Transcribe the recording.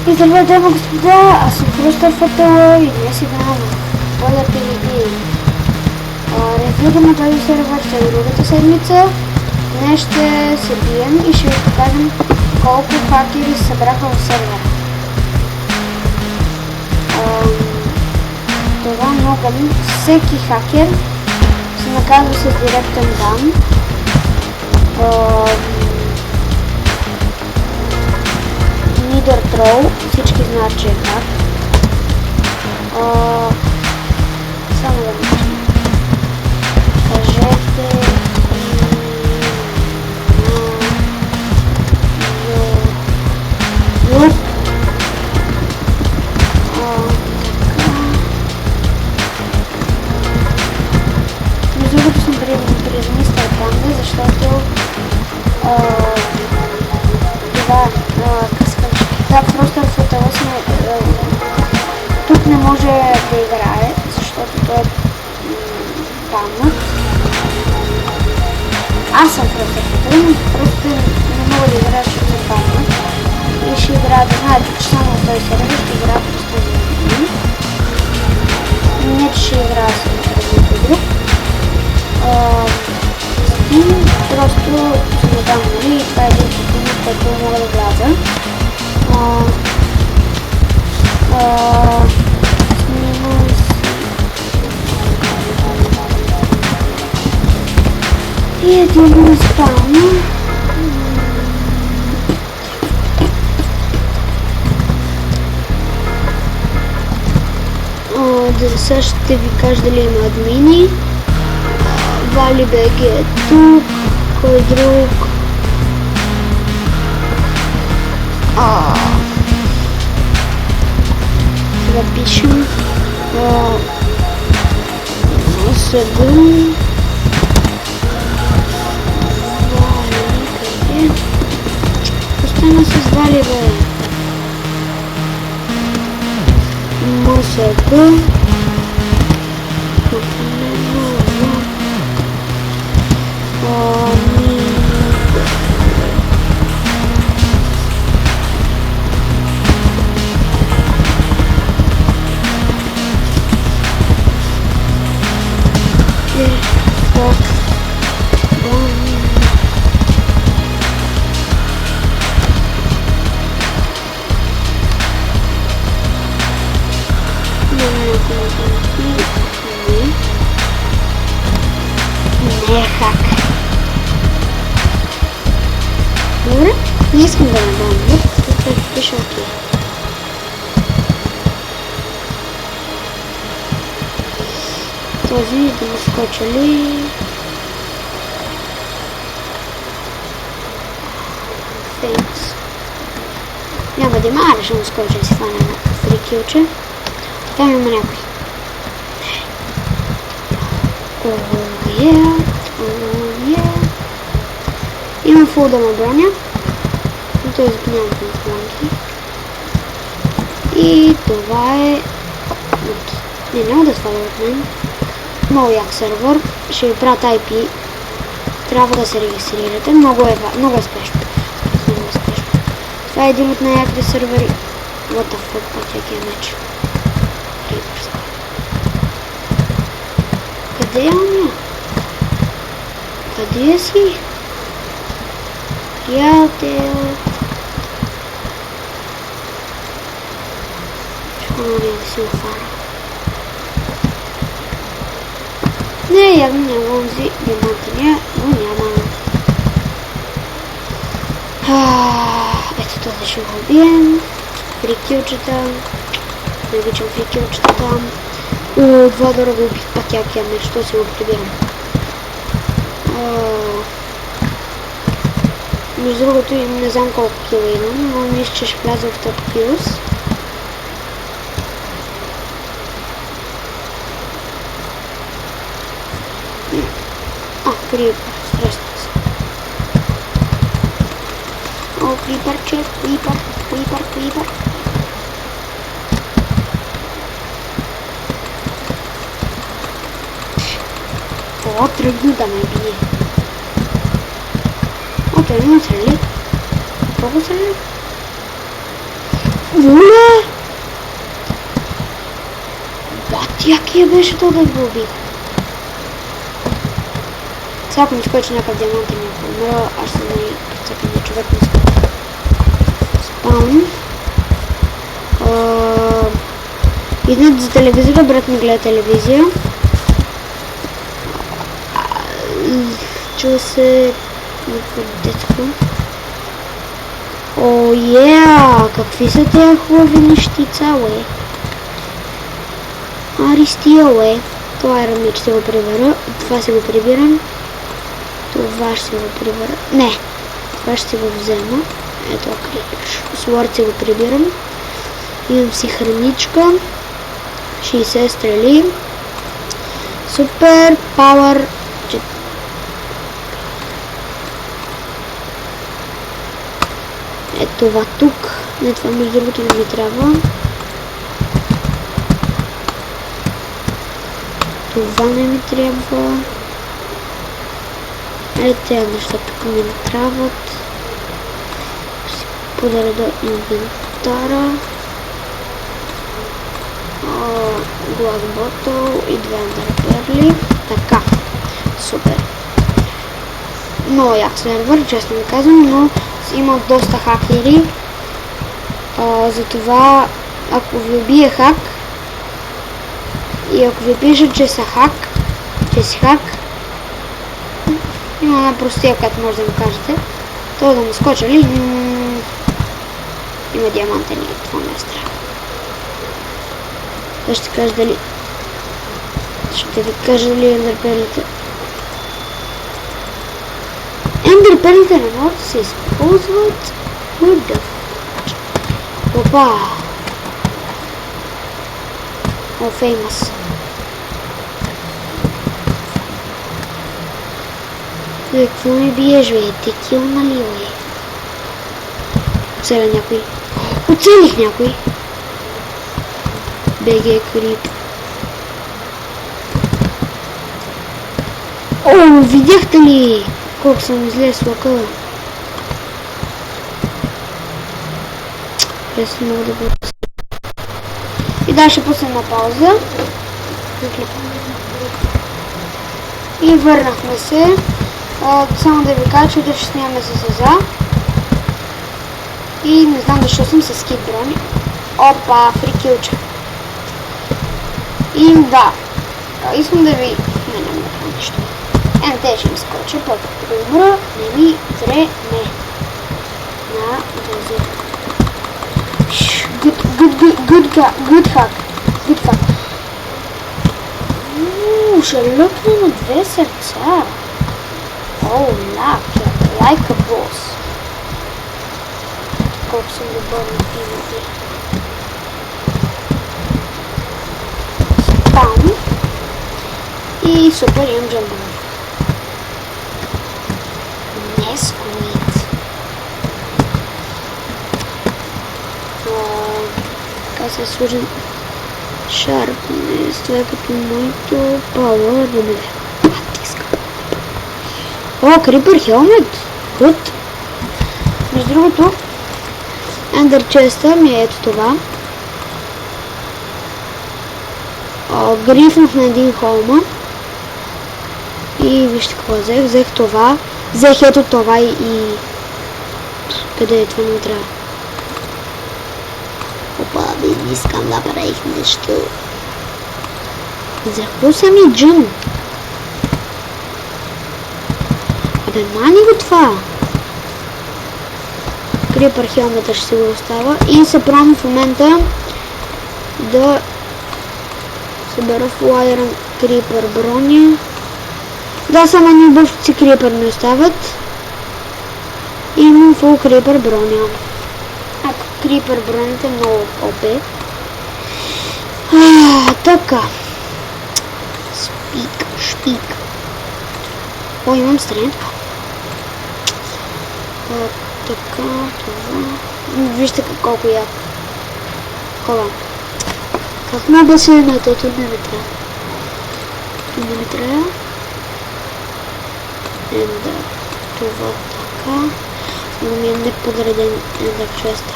И здравейте, дами и господа, аз съм Кръстър Фатела и днес играем в Volatility. Ревюваме този сервер след другата седмица. Днес ще се бием и ще ви покажем колко хакери събраха в сервера. Това много всеки хакер се наказва с директен бан. Нидър трол, всички знаят, че е хак. Само да кажем. Кажете между другото съм предмистъл Панда, защото това просто в Фатела тук не може да играе, защото той е банът. Аз съм просто в Фатела, но просто не мога да играя, защото съм банът. И ще играя, да знаете, че само в този сервер ще играя просто за мен. Не, че ще играя с някой друг. И просто ще го дам, нали, и това е един сътрудник, който мога да вляза. И един на спална. Сега ще ви кажа дали има админи. Вали БГ е тук, кой друг? Да пишем Съдън. Остана с Вали бе. Съдън. Не е хак. Добре, не искам да ме бомбят, тук пише окей. Този да му скоча ли? Фейнс. Няма да има, аре ще му скоча и си хвана на 3 килче. Там има някой. Има фул да ме броня. Т.е. нямам планки. И това е... Не, няма да сваля от мен. Много як сервер. Ще ви правят IP. Трябва да се регистрирате. Много е спешно. Това е един от най-яките сервери. What the fuck, пътякия меч. Къде е оня? Къде си? Приятел. Чакай да си офара. Не, явно няма онзи диамантения, но няма. Ето този ще го убием. Фрикилчета. Не обичам фрикилчетата. Два дорого убих пътякия меч, що си го прибирам. Между другото не знам колко кила имам, но мисля, че ще вляза в топ килс. Крипър, срещам се. Крипърче, крипър. Тръгна да ме бие. Той има стрели. Колко стрели? Воле! Бати, якия беше то да го убих? Сега ако ми скочи някакъв диамант и ми умра, аз ще знае прецакания човек ми скочи. Спаун. Иднат за телевизора, брат ми гледа телевизия. Чува се някакво детско. О, какви са тия хубави нещица, уе? Аристия, уе. Това е равнич, ще го прибера. Това си го прибирам. Това ще го прибера. Не, това ще го взема. Ето, Sword си го прибирам. Имам си храничка. 60 стрели. Супер пауър. Ето това тук. Не, това между другото не ми трябва. Това не ми трябва. Ето тези неща тук ми не трябват. Ще си подреда инвентара. Глас ботъл и 2 ендърперли. Така. Супер. Много як сервер, честно ви казвам, но има доста хакери. Затова, ако ви убие хак и ако ви пишат, че са хак, че си хак, има една простия, която може да ми кажете. Това да му скоча ли? Има диамантен и това ме е страх. Това ще кажа дали... Ще ви кажа дали ендърперлите... Ендърперлите не могат да се използват. Опа! О, феймас. Какво ми биеш, бе? Текил, нали, бе? Оцеля някой. Оцелих някой. БГ крип. О, видяхте ли колко съм зле с лъка? Аз не мога да го... И да, ще пуснем на пауза. И върнахме се. Само да ви кажа, че утре ще снимаме с Заза. И не знам защо съм с скит брони. Опа, фрикилча. И да, искам да ви... Не направя нищо. Те ще ми скоча, пък да умра, не ми трене. На Заза. Good hack. Ще лъкне на 2 сърца. О, like a boss. Колко съм добър на PvP. Спаун. И супер, имам джамбър. Несквит. Така се сложим Sharpness, това е като моето Power, да ме натискам. О, Creeper Helmet! Good! Между другото, Ender Chest ми е ето това. Грифнах на един холма. И вижте какво взех. Взех това. Взех ето това и... Къде е това не трябва? Опа, не искам да правих нещо. Защо съм и джун? Абе, мани го това! Крипър хелмета ще се го остава. И се правим в момента да събера в Iron Крипър брони. Да, само ни бъвци крипър ми остават. И имам фул крипър броня. Крипър броните много ОП. Така. Шпик. О, имам стрелка. Така, това. Вижте колко я. Кола. Как мога се на тото не ми трябва? Не ми трябва. Да. Това така. Но ми е неподреден ендър честа.